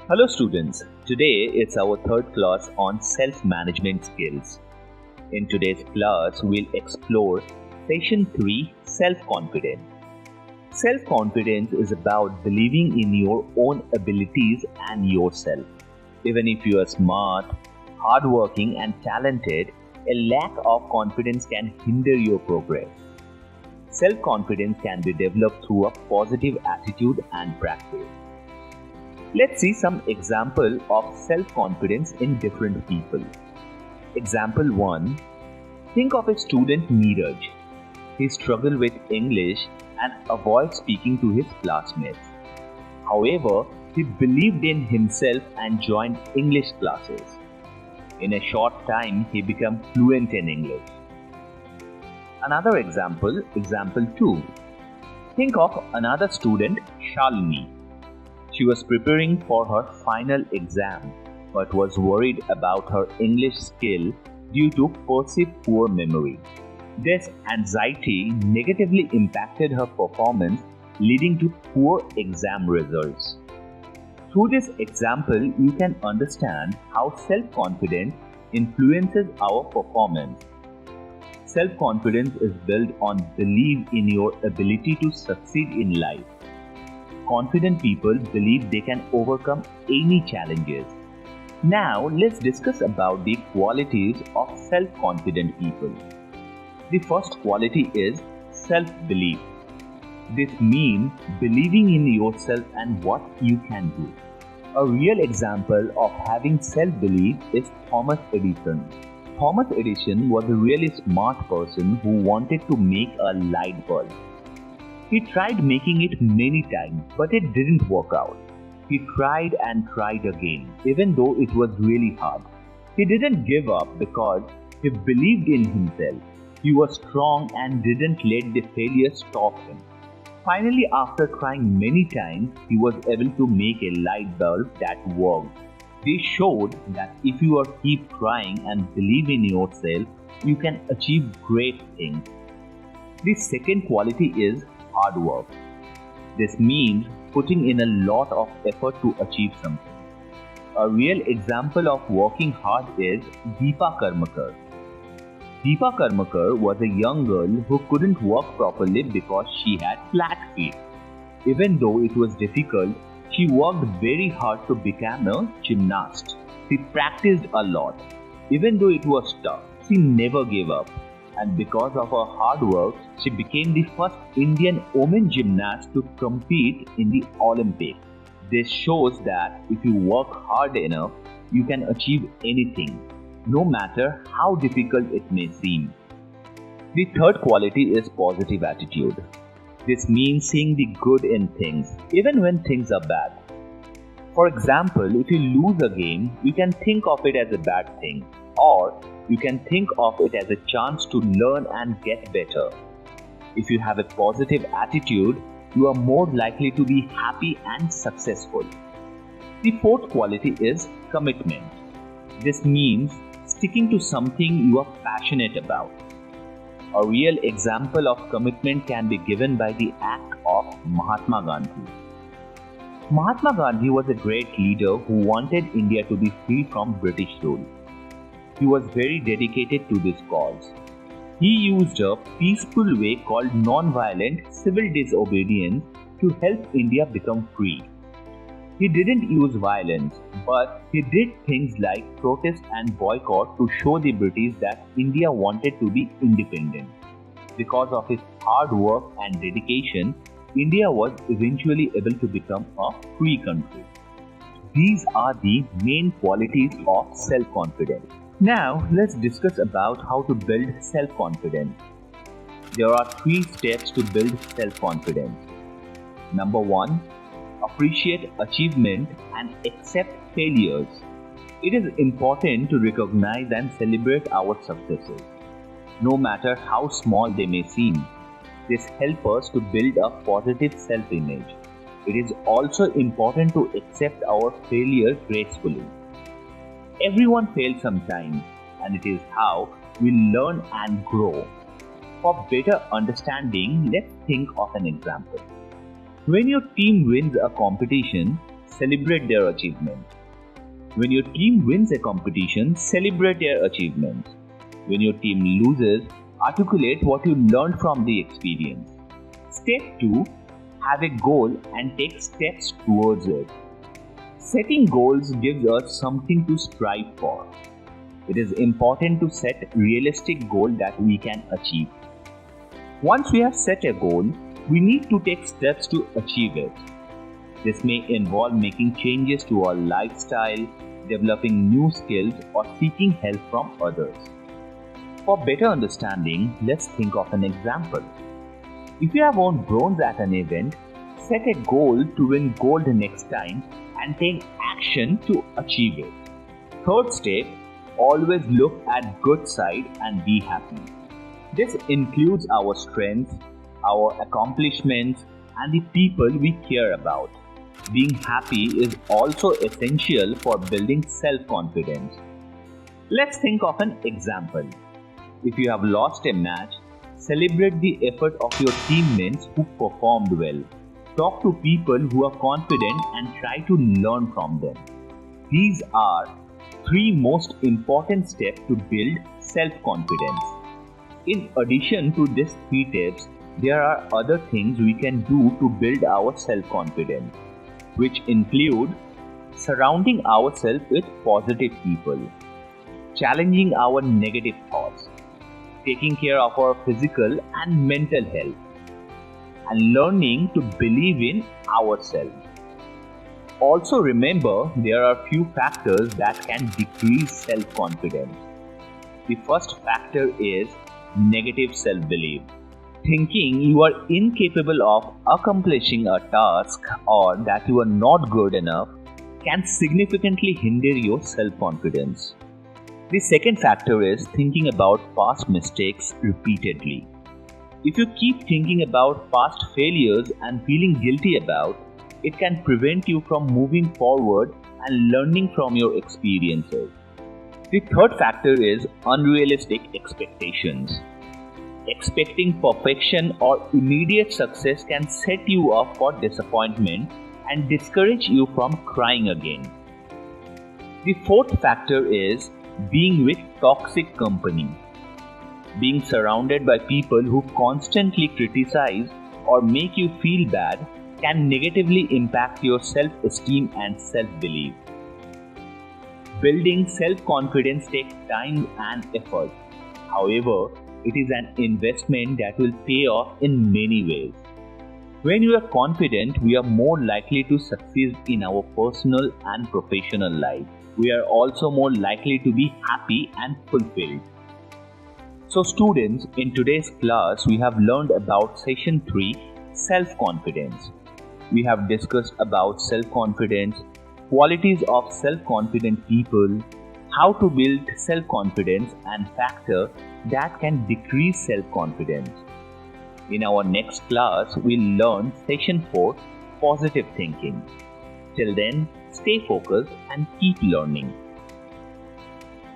Hello students, today it's our third class on self-management skills. In today's class, we'll explore Session 3, Self-Confidence. Self-confidence is about believing in your own abilities and yourself. Even if you are smart, hardworking and talented, a lack of confidence can hinder your progress. Self-confidence can be developed through a positive attitude and practice. Let's see some example of self-confidence in different people. Example 1. Think of a student Neeraj. He struggled with English and avoids speaking to his classmates. However, he believed in himself and joined English classes. In a short time, he became fluent in English. Another example, example 2. Think of another student, Shalini. She was preparing for her final exam but was worried about her English skill due to perceived poor memory. This anxiety negatively impacted her performance, leading to poor exam results. Through this example, you can understand how self-confidence influences our performance. Self-confidence is built on belief in your ability to succeed in life. Confident people believe they can overcome any challenges. Now, let's discuss about the qualities of self-confident people. The first quality is self-belief. This means believing in yourself and what you can do. A real example of having self-belief is Thomas Edison. Thomas Edison was a really smart person who wanted to make a light bulb. He tried making it many times, but it didn't work out. He tried and tried again, even though it was really hard. He didn't give up because he believed in himself. He was strong and didn't let the failure stop him. Finally, after trying many times, he was able to make a light bulb that worked. This showed that if you keep trying and believe in yourself, you can achieve great things. The second quality is hard work. This means putting in a lot of effort to achieve something. A real example of working hard is Deepa Karmakar. Deepa Karmakar was a young girl who couldn't walk properly because she had flat feet. Even though it was difficult, she worked very hard to become a gymnast. She practiced a lot. Even though it was tough, she never gave up. And because of her hard work, she became the first Indian woman gymnast to compete in the Olympics. This shows that if you work hard enough, you can achieve anything, no matter how difficult it may seem. The third quality is positive attitude. This means seeing the good in things, even when things are bad. For example, if you lose a game, you can think of it as a bad thing, or you can think of it as a chance to learn and get better. If you have a positive attitude, you are more likely to be happy and successful. The fourth quality is commitment. This means sticking to something you are passionate about. A real example of commitment can be given by the act of Mahatma Gandhi. Mahatma Gandhi was a great leader who wanted India to be free from British rule. He was very dedicated to this cause. He used a peaceful way called non-violent civil disobedience to help India become free. He didn't use violence, but he did things like protest and boycott to show the British that India wanted to be independent. Because of his hard work and dedication, India was eventually able to become a free country. These are the main qualities of self-confidence. Now, let's discuss about how to build self-confidence. There are 3 steps to build self-confidence. Number 1, appreciate achievement and accept failures. It is important to recognize and celebrate our successes, no matter how small they may seem. This helps us to build a positive self-image. It is also important to accept our failure gracefully. Everyone fails sometimes, and it is how we learn and grow. For better understanding, let's think of an example. When your team wins a competition, celebrate their achievements. When your team wins a competition, celebrate their achievements. When your team loses, articulate what you learned from the experience. Step 2. Have a goal and take steps towards it. Setting goals gives us something to strive for. It is important to set realistic goals that we can achieve. Once we have set a goal, we need to take steps to achieve it. This may involve making changes to our lifestyle, developing new skills, or seeking help from others. For better understanding, let's think of an example. If you have won bronze at an event, set a goal to win gold next time and take action to achieve it. Third step, always look at good side and be happy. This includes our strengths, our accomplishments, and the people we care about. Being happy is also essential for building self-confidence. Let's think of an example. If you have lost a match, celebrate the effort of your teammates who performed well. Talk to people who are confident and try to learn from them. These are 3 most important steps to build self-confidence. In addition to these 3 tips, there are other things we can do to build our self-confidence, which include surrounding ourselves with positive people, challenging our negative thoughts, taking care of our physical and mental health, and learning to believe in ourselves. Also remember, there are few factors that can decrease self-confidence. The first factor is negative self-belief. Thinking you are incapable of accomplishing a task or that you are not good enough can significantly hinder your self-confidence. The second factor is thinking about past mistakes repeatedly. If you keep thinking about past failures and feeling guilty about, it can prevent you from moving forward and learning from your experiences. The third factor is unrealistic expectations. Expecting perfection or immediate success can set you up for disappointment and discourage you from trying again. The fourth factor is being with toxic company. Being surrounded by people who constantly criticize or make you feel bad can negatively impact your self-esteem and self-belief. Building self-confidence takes time and effort. However, it is an investment that will pay off in many ways. When we are confident, we are more likely to succeed in our personal and professional life. We are also more likely to be happy and fulfilled. So students, in today's class, we have learned about Session 3, Self-Confidence. We have discussed about self-confidence, qualities of self-confident people, how to build self-confidence and factors that can decrease self-confidence. In our next class, we'll learn Session 4, Positive Thinking. Till then, stay focused and keep learning.